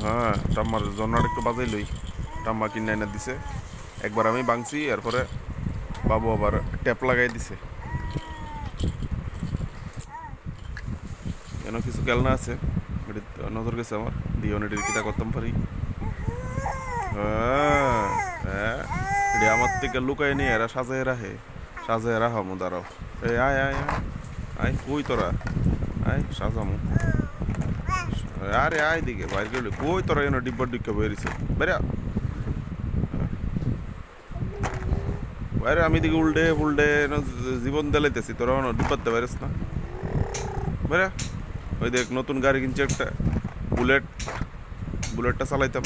হ্যাঁ, টাম্মার জন্নাটা একটু বাজাই লই। টাম্মা কিনে এনে দিছে, একবার আমি ভাঙছি, এরপরে বাবু আবার ট্যাপ লাগাই দিছে। এনে কিছু খেলনা আছে, এটি নজর গেছে আমার, দিয়ে অনেক কিতা করতাম পারি। হ্যাঁ হ্যাঁ, এটি আমার থেকে লুকাই নিয়ে এরা সাজায় রাখে, সাজায় রাখামু দাঁড়াও। এই আয় আয় আয় আয়, কই তোরা, আয় সাজামু। আরে আয় দিকে বাইর গেলে কই তোরা, এনে ডিব্বার ডিক্কা বেরিয়েছে বেরিয়া বাইরে। আমি দিকে উল্টে উল্টে জীবন দেলাইতেছি, তোরা ডিব্বাতে পারিস না বেরিয়া। ওই দেখ নতুন গাড়ি কিনছে একটা, বুলেট, বুলেটটা চালাইতাম।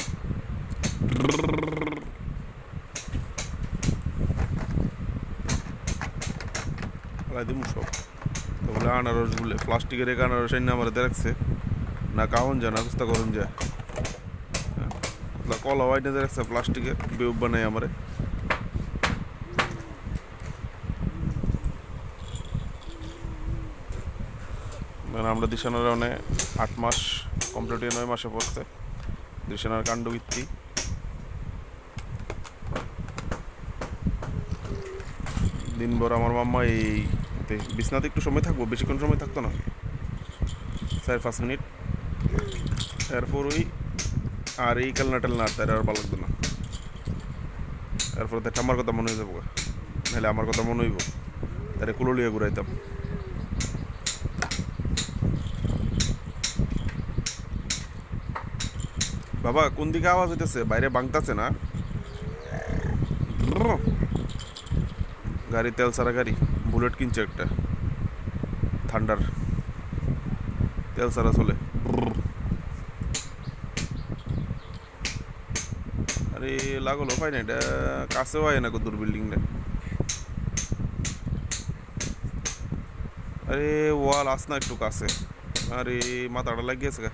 চালাই দিব সব। তো বলে আনারস, বলে প্লাস্টিকের এক আনারস এনে আমার দেখছে না, কাউন যায় না, চেষ্টা করুন যায় কলা ওয়াইনে দেখছে প্লাস্টিকের বেউ বানাই আমারে। আমরা দিশানার অনেক 8 মাস কমপ্লিট 9 মাসে পড়ছে দিশানার কাণ্ডবৃত্তি। দিনভর আমার মাম্মা এই বিছনাতে একটু সময় থাকবো, বেশিক্ষণ সময় থাকতো না, 4-5 মিনিট, এরপর ওই আর এই খেলনা টেলনা তার আর ভালো লাগতো না। এরপর দেখ আমার কথা মনে হয়ে যাবো, নাহলে আমার কথা মনে হইব, তারে কুললিয়ে ঘুরাইতাম। বাবা কোন দিকে আওয়াজ হইতেছে, বাইরে ভাঙতাছে না? গাড়ি তেল সারা গাড়ি, বুলেট কিনছে একটা, থান্ডার, তেল সারা চলে। আরে লাগলো পাই না, এটা কাছেও হয় না দূর বিল্ডিংটা। আরে ওয়াল আস না একটু কাছে, আরে মাথাটা লাগিয়েছে গা।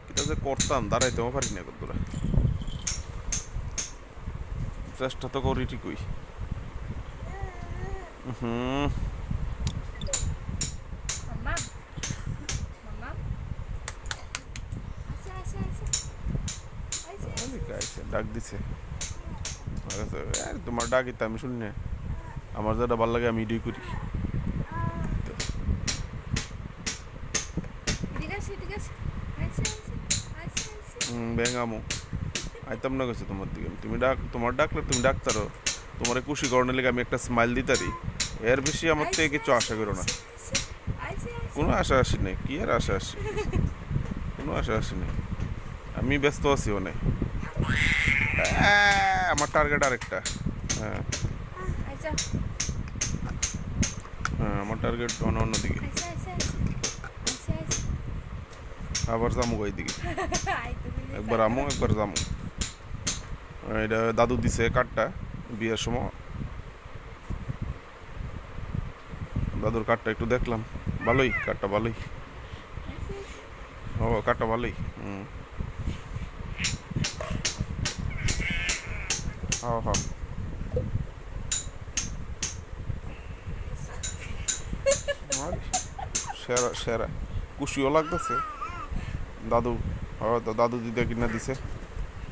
এটা যে করতাম, দাঁড়াইতেও পারি না কতটা, চেষ্টা তো করি ঠিকই। হুম, ডাক দিছে, তোমার ডাকিতে আমি শুনি না, আমার যেটা ভালো লাগে আমি এটাই করি। ব্যাঙামো আইতাম না গেছে তোমার দিকে, তুমি তোমার ডাকলে তুমি ডাক্তারও, তোমার খুশি করানোর লেগে আমি একটা স্মাইল দিতারি, এর বেশি আমার থেকে কিছু আশা করো না। কোনো আশা আসি নেই, কি আর আশা আসি, কোনো আশা আসি নেই, আমি ব্যস্ত আছি অনেক। আমার টার্গেট আরেকটা। হ্যাঁ হ্যাঁ, আমার টার্গেট অন্যদিকে, আবার যামু ওই দিকে, একবার আমু একবার যামু। এটা দাদু দিছে কাঠটা বিয়ের সময়, দাদুর কাঠটা একটু দেখলাম, ভালোই কাঠটা, ভালোই, ও কাঠটা ভালোই। হ্যাঁ হ্যাঁ, সেরা সেরা, খুশিও লাগতেছে। দাদু হয়তো দাদু দিদা কিনা দিছে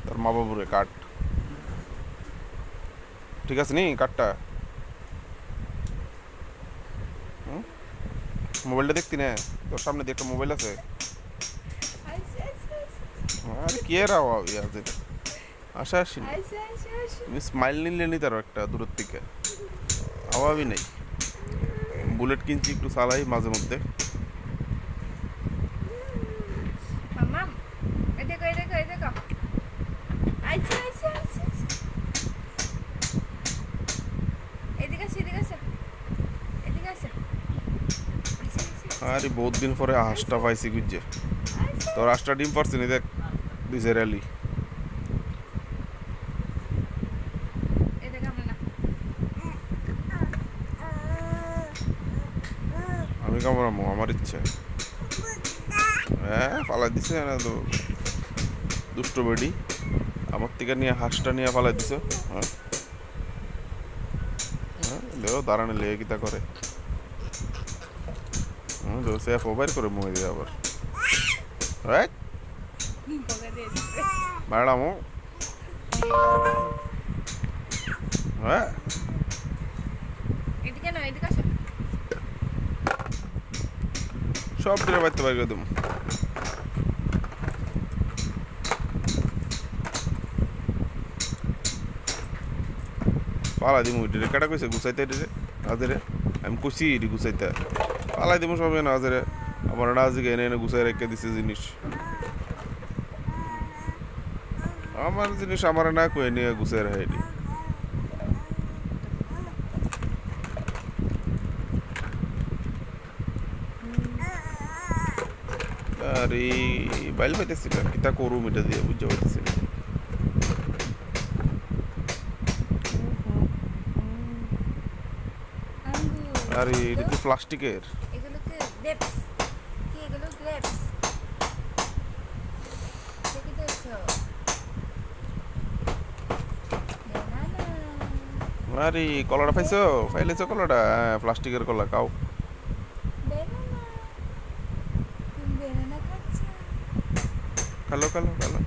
তার মা বাবুরে কাঠ, ঠিক আছে নি কাঠটা। মোবাইলটা দেখতি না, তোর সামনে দিয়ে একটা মোবাইল আছে, আরে কি এর আশা আসি না, তুমি স্মাইল নিলে নি তারও একটা দূরের থেকে, অভাবই নেই। বুলেট কিনছি একটু চালাই মাঝে মধ্যে। আরে বহুত দিন পরে হাঁসটা পাইছি বুঝছে, তোর হাঁসটা ডিম পারছি নি দেখ, দিছে র্যালি। আমি কামড়ামো, আমার ইচ্ছা। হ্যাঁ পালাই দিছে না তো, দুষ্ট বেডি আমার থেকে নিয়ে হাঁসটা নিয়ে পালাই দিছে। হ্যাঁ হ্যাঁ, দেখো দাঁড়ানে লেগে কিতা করে। তো সেফ ওভার করে মুয়ে দিয়ে আবার রাইট বাড়ামো হ্যাঁ সব দিনে বাড়তে পারি একদম পালা দিমু এটি কাটা কইছে গুছাইতে এটি আজরে আমি কইছি এটি গুছাইতে পালাই দিমু সব না আজরে আমার আজকে এনে এনে গুছাই রেখে দিছে জিনিস আমার জিনিস আমার না কই নিয়ে গুছাই রাখে এটি আরে বাইল পাইতেছি না কিতা করুম এটা দিয়ে বুঝতে পারতেছি না আরে এটা তো প্লাস্টিকের এগুলোকে গ্রেপস কি এগুলো গ্রেপস দেখি দেখছো আরে কলাটা পাইছো ফাইলেছো কলাটা হ্যাঁ প্লাস্টিকের কলা খাও বেনানা তুমি বেনানা খাচ্ছো খালো খালো খালো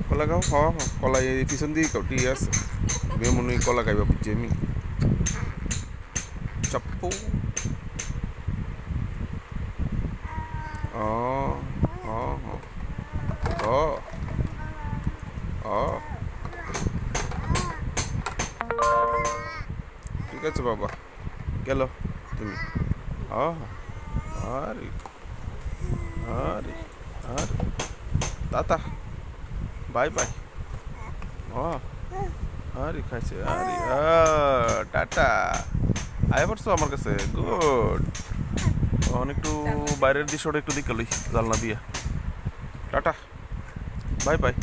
কলা খাও খাওয়া কলা এই পিছন দিয়ে খাও ঠিক আছে মেয়ে মনে হয় কলা খাইবা বুঝছি আমি চাপ্পু ও ও ও ও ঠিক আছে বাবা গেল তুমি আরে আরে আরে তাতা বাই বাই আরে খাইছে আরে টাটা আয় পড়ছো আমার কাছে গুড একটু বাইরের দৃশ্যটা একটু দিকে লই জানলা দিয়ে টাটা বাই বাই